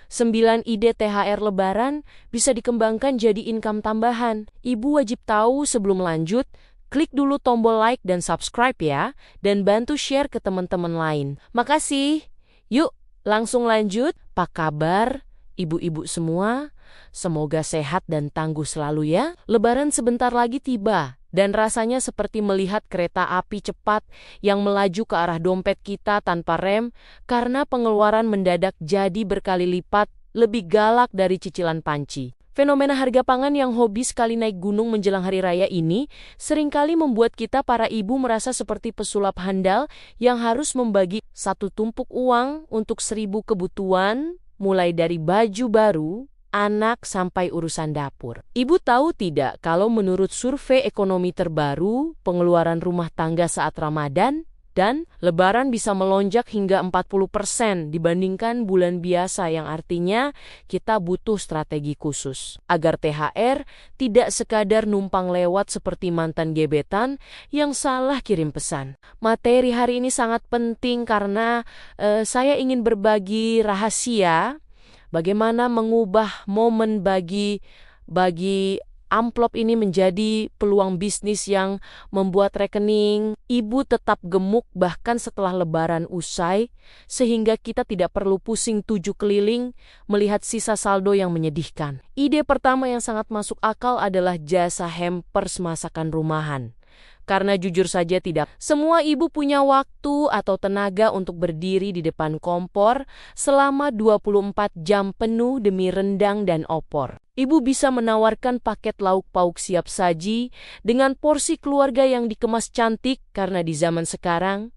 9 ide THR Lebaran bisa dikembangkan jadi income tambahan. Ibu wajib tahu sebelum lanjut, klik dulu tombol like dan subscribe ya, dan bantu share ke teman-teman lain. Makasih. Yuk, langsung lanjut. Apa kabar, ibu-ibu semua? Semoga sehat dan tangguh selalu ya. Lebaran sebentar lagi tiba, dan rasanya seperti melihat kereta api cepat yang melaju ke arah dompet kita tanpa rem karena pengeluaran mendadak jadi berkali lipat lebih galak dari cicilan panci. Fenomena harga pangan yang hobi sekali naik gunung menjelang hari raya ini seringkali membuat kita para ibu merasa seperti pesulap handal yang harus membagi satu tumpuk uang untuk 1000 kebutuhan, mulai dari baju baru, anak sampai urusan dapur. Ibu tahu tidak kalau menurut survei ekonomi terbaru, pengeluaran rumah tangga saat Ramadan dan Lebaran bisa melonjak hingga 40% dibandingkan bulan biasa, yang artinya kita butuh strategi khusus agar THR tidak sekadar numpang lewat seperti mantan gebetan yang salah kirim pesan. Materi hari ini sangat penting karena saya ingin berbagi rahasia bagaimana mengubah momen bagi amplop ini menjadi peluang bisnis yang membuat rekening ibu tetap gemuk bahkan setelah Lebaran usai, sehingga kita tidak perlu pusing 7 keliling melihat sisa saldo yang menyedihkan. Ide pertama yang sangat masuk akal adalah jasa hampers masakan rumahan. Karena jujur saja tidak semua ibu punya waktu atau tenaga untuk berdiri di depan kompor selama 24 jam penuh demi rendang dan opor. Ibu bisa menawarkan paket lauk pauk siap saji dengan porsi keluarga yang dikemas cantik karena di zaman sekarang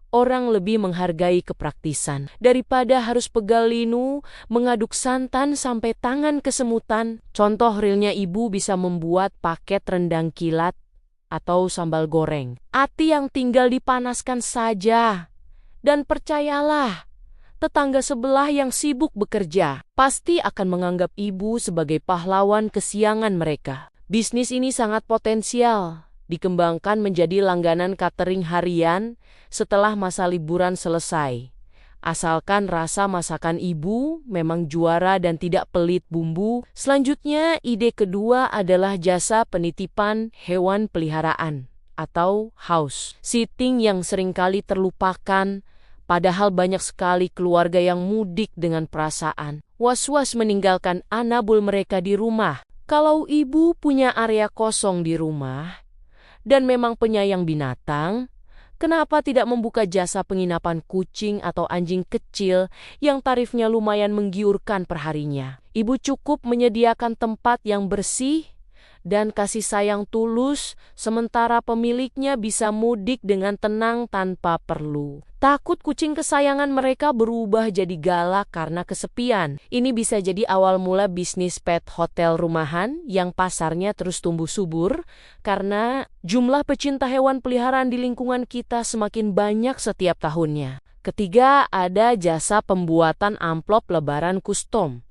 orang lebih menghargai kepraktisan. Daripada harus pegal linu, mengaduk santan sampai tangan kesemutan. Contoh realnya, ibu bisa membuat paket rendang kilat atau sambal goreng. Ati yang tinggal dipanaskan saja. Dan percayalah, tetangga sebelah yang sibuk bekerja pasti akan menganggap ibu sebagai pahlawan kesiangan mereka. Bisnis ini sangat potensial dikembangkan menjadi langganan catering harian setelah masa liburan selesai. Asalkan rasa masakan ibu memang juara dan tidak pelit bumbu. Selanjutnya, ide kedua adalah jasa penitipan hewan peliharaan atau house sitting yang seringkali terlupakan, padahal banyak sekali keluarga yang mudik dengan perasaan was-was meninggalkan anabul mereka di rumah. Kalau ibu punya area kosong di rumah dan memang penyayang binatang, kenapa tidak membuka jasa penginapan kucing atau anjing kecil yang tarifnya lumayan menggiurkan perharinya? Ibu cukup menyediakan tempat yang bersih dan kasih sayang tulus, sementara pemiliknya bisa mudik dengan tenang tanpa perlu takut kucing kesayangan mereka berubah jadi galak karena kesepian. Ini bisa jadi awal mula bisnis pet hotel rumahan yang pasarnya terus tumbuh subur karena jumlah pecinta hewan peliharaan di lingkungan kita semakin banyak setiap tahunnya. Ketiga, ada jasa pembuatan amplop Lebaran custom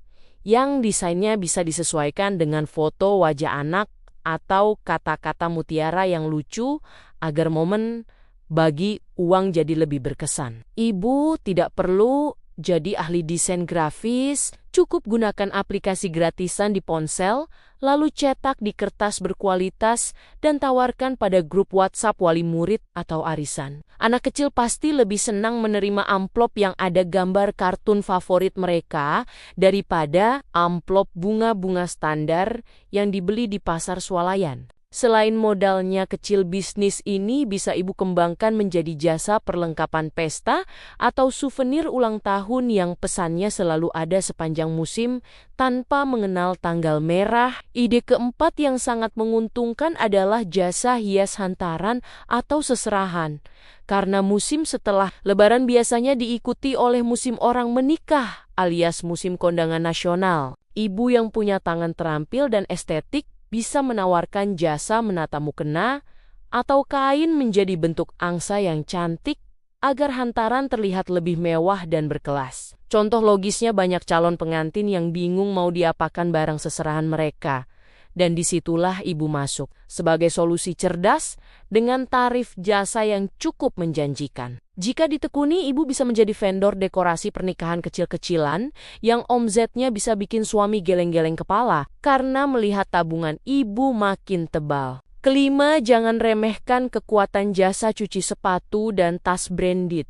yang desainnya bisa disesuaikan dengan foto wajah anak atau kata-kata mutiara yang lucu agar momen bagi uang jadi lebih berkesan. Ibu tidak perlu jadi ahli desain grafis, cukup gunakan aplikasi gratisan di ponsel, lalu cetak di kertas berkualitas dan tawarkan pada grup WhatsApp wali murid atau arisan. Anak kecil pasti lebih senang menerima amplop yang ada gambar kartun favorit mereka daripada amplop bunga-bunga standar yang dibeli di pasar swalayan. Selain modalnya kecil, bisnis ini bisa ibu kembangkan menjadi jasa perlengkapan pesta atau souvenir ulang tahun yang pesannya selalu ada sepanjang musim tanpa mengenal tanggal merah. Ide keempat yang sangat menguntungkan adalah jasa hias hantaran atau seserahan. Karena musim setelah Lebaran biasanya diikuti oleh musim orang menikah alias musim kondangan nasional. Ibu yang punya tangan terampil dan estetik bisa menawarkan jasa menata mukena atau kain menjadi bentuk angsa yang cantik agar hantaran terlihat lebih mewah dan berkelas. Contoh logisnya, banyak calon pengantin yang bingung mau diapakan barang seserahan mereka. Dan disitulah ibu masuk sebagai solusi cerdas dengan tarif jasa yang cukup menjanjikan. Jika ditekuni, ibu bisa menjadi vendor dekorasi pernikahan kecil-kecilan yang omsetnya bisa bikin suami geleng-geleng kepala karena melihat tabungan ibu makin tebal. Kelima, jangan remehkan kekuatan jasa cuci sepatu dan tas branded.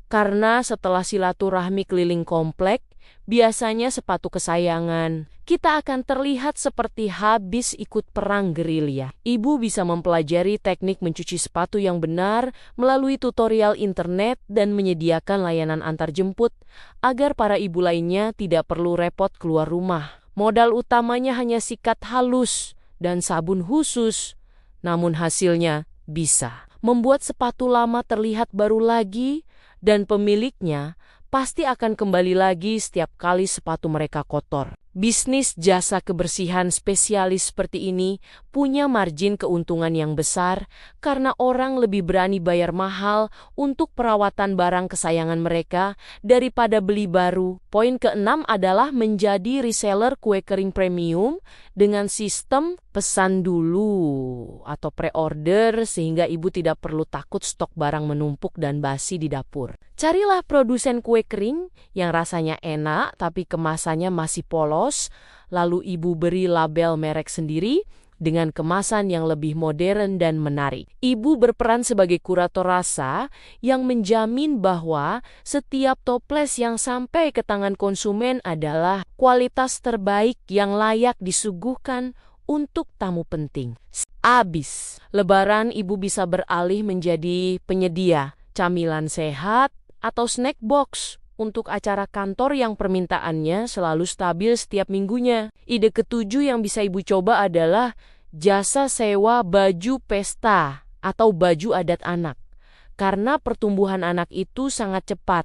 Karena setelah silaturahmi keliling komplek, biasanya sepatu kesayangan, kita akan terlihat seperti habis ikut perang gerilya. Ibu bisa mempelajari teknik mencuci sepatu yang benar melalui tutorial internet dan menyediakan layanan antarjemput agar para ibu lainnya tidak perlu repot keluar rumah. Modal utamanya hanya sikat halus dan sabun khusus, namun hasilnya bisa membuat sepatu lama terlihat baru lagi dan pemiliknya pasti akan kembali lagi setiap kali sepatu mereka kotor. Bisnis jasa kebersihan spesialis seperti ini punya margin keuntungan yang besar karena orang lebih berani bayar mahal untuk perawatan barang kesayangan mereka daripada beli baru. Poin keenam adalah menjadi reseller kue kering premium dengan sistem pesan dulu atau pre-order sehingga ibu tidak perlu takut stok barang menumpuk dan basi di dapur. Carilah produsen kue kering yang rasanya enak tapi kemasannya masih polos, lalu ibu beri label merek sendiri dengan kemasan yang lebih modern dan menarik. Ibu berperan sebagai kurator rasa yang menjamin bahwa setiap toples yang sampai ke tangan konsumen adalah kualitas terbaik yang layak disuguhkan untuk tamu penting. Abis Lebaran, ibu bisa beralih menjadi penyedia camilan sehat atau snack box untuk acara kantor yang permintaannya selalu stabil setiap minggunya. Ide ketujuh yang bisa ibu coba adalah jasa sewa baju pesta atau baju adat anak. Karena pertumbuhan anak itu sangat cepat,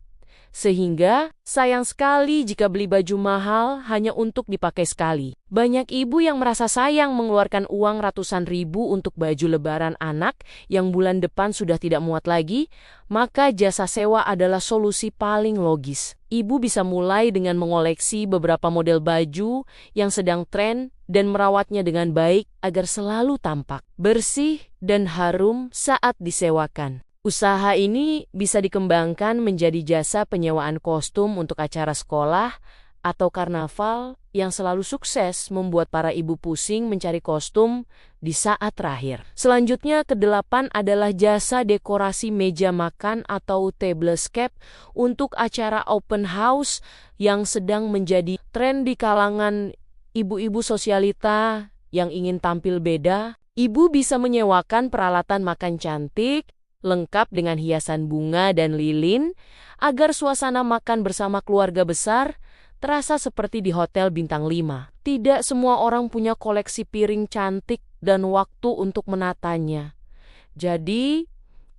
sehingga sayang sekali jika beli baju mahal hanya untuk dipakai sekali. Banyak ibu yang merasa sayang mengeluarkan uang ratusan ribu untuk baju lebaran anak yang bulan depan sudah tidak muat lagi, maka jasa sewa adalah solusi paling logis. Ibu bisa mulai dengan mengoleksi beberapa model baju yang sedang tren dan merawatnya dengan baik agar selalu tampak bersih dan harum saat disewakan. Usaha ini bisa dikembangkan menjadi jasa penyewaan kostum untuk acara sekolah atau karnaval yang selalu sukses membuat para ibu pusing mencari kostum di saat terakhir. Selanjutnya, kedelapan adalah jasa dekorasi meja makan atau tablescape untuk acara open house yang sedang menjadi tren di kalangan ibu-ibu sosialita yang ingin tampil beda. Ibu bisa menyewakan peralatan makan cantik, lengkap dengan hiasan bunga dan lilin, agar suasana makan bersama keluarga besar terasa seperti di hotel bintang 5. Tidak semua orang punya koleksi piring cantik dan waktu untuk menatanya. Jadi,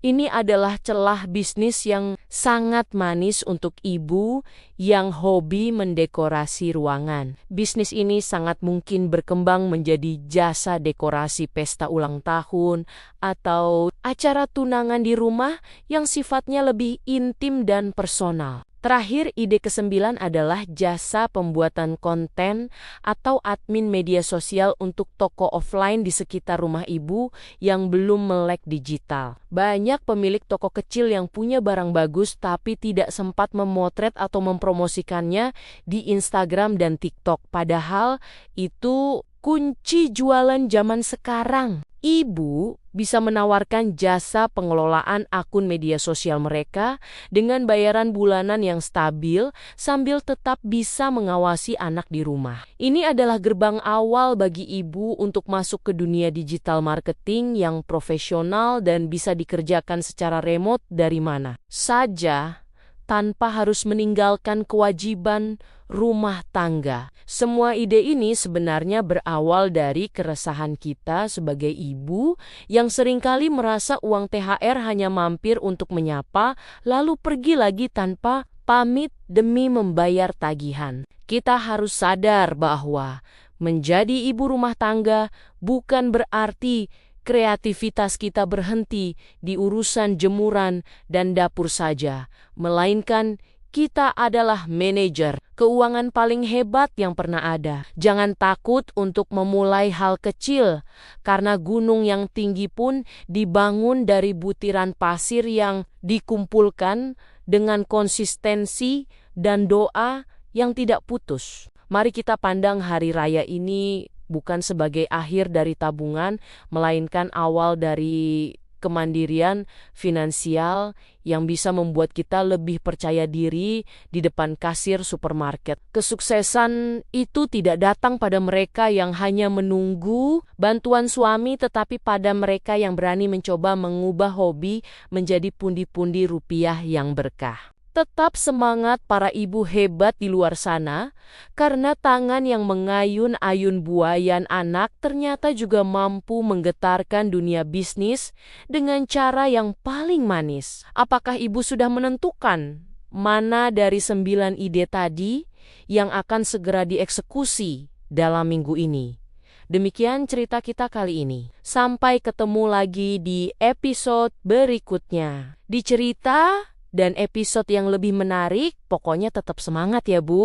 ini adalah celah bisnis yang sangat manis untuk ibu yang hobi mendekorasi ruangan. Bisnis ini sangat mungkin berkembang menjadi jasa dekorasi pesta ulang tahun atau acara tunangan di rumah yang sifatnya lebih intim dan personal. Terakhir, ide ke-9 adalah jasa pembuatan konten atau admin media sosial untuk toko offline di sekitar rumah ibu yang belum melek digital. Banyak pemilik toko kecil yang punya barang bagus tapi tidak sempat memotret atau mempromosikannya di Instagram dan TikTok. Padahal itu kunci jualan zaman sekarang. Ibu bisa menawarkan jasa pengelolaan akun media sosial mereka dengan bayaran bulanan yang stabil sambil tetap bisa mengawasi anak di rumah. Ini adalah gerbang awal bagi ibu untuk masuk ke dunia digital marketing yang profesional dan bisa dikerjakan secara remote dari mana saja tanpa harus meninggalkan kewajiban rumah tangga. Semua ide ini sebenarnya berawal dari keresahan kita sebagai ibu yang seringkali merasa uang THR hanya mampir untuk menyapa, lalu pergi lagi tanpa pamit demi membayar tagihan. Kita harus sadar bahwa menjadi ibu rumah tangga bukan berarti kreativitas kita berhenti di urusan jemuran dan dapur saja, melainkan Kita adalah manajer keuangan paling hebat yang pernah ada. Jangan takut untuk memulai hal kecil, karena gunung yang tinggi pun dibangun dari butiran pasir yang dikumpulkan dengan konsistensi dan doa yang tidak putus. Mari kita pandang hari raya ini bukan sebagai akhir dari tabungan, melainkan awal dari kemandirian finansial yang bisa membuat kita lebih percaya diri di depan kasir supermarket. Kesuksesan itu tidak datang pada mereka yang hanya menunggu bantuan suami, tetapi pada mereka yang berani mencoba mengubah hobi menjadi pundi-pundi rupiah yang berkah. Tetap semangat para ibu hebat di luar sana, karena tangan yang mengayun-ayun buayan anak ternyata juga mampu menggetarkan dunia bisnis dengan cara yang paling manis. Apakah ibu sudah menentukan mana dari 9 ide tadi yang akan segera dieksekusi dalam minggu ini? Demikian cerita kita kali ini. Sampai ketemu lagi di episode berikutnya. Di cerita dan episode yang lebih menarik, pokoknya tetap semangat ya Bu.